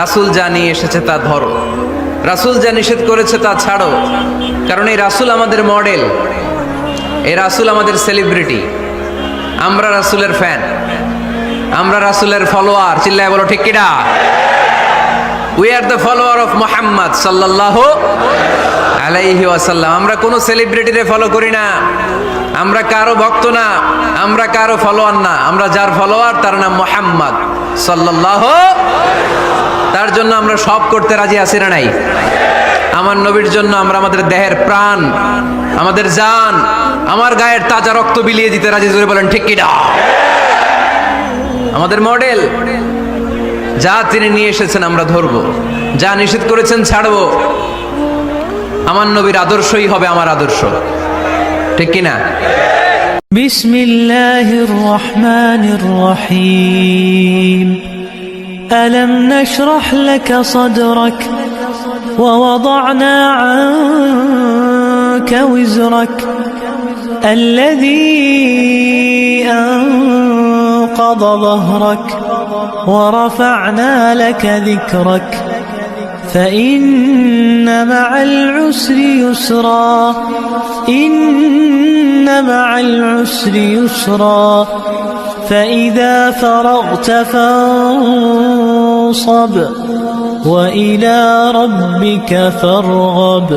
রাসূল যা নিয়ে এসেছে তা ধরো, রাসূল যা নিষেধ করেছে তা ছাড়ো। কারণ এই রাসূল আমাদের মডেল, এই রাসূল আমাদের সেলিব্রিটি। আমরা রাসূলের ফ্যান, আমরা রাসূলের ফলোয়ার। চিল্লায় বলো ঠিক কিনা? We are the follower of Muhammad সাল্লাল্লাহু আলাইহি ওয়াসাল্লাম। আমরা কোনো সেলিব্রিটিরে ফলো করি না, আমরা কারো ভক্ত না, আমরা কারো ফলোয়ার না। আমরা যার ফলোয়ার তার নাম মুহাম্মদ সাল্লাল্লাহু। তার জন্য আমরা সব করতে রাজি আছি না নাই? আমার নবীর জন্য আমরা আমাদের দেহের প্রাণ, আমাদের জান, আমার গায়ের তাজা রক্ত বিলিয়ে দিতে রাজি। জোরে বলেন ঠিক কিনা? আমাদের মডেল, যা তিনি নিয়ে এসেছেন আমরা ধরবো, যা নিষেধ করেছেন ছাড়বো। আমার নবীর আদর্শই হবে আমার আদর্শ, ঠিক কিনা? বিসমিল্লাহির রহমানির রহিম। ألم نشرح لك صدرك ووضعنا عنك وزرك الذي أنقض ظهرك ورفعنا لك ذكرك فإن مع العسر يسرا إن مع العسر يسرا فإذا فرغت فانصب وإلى ربك فارغب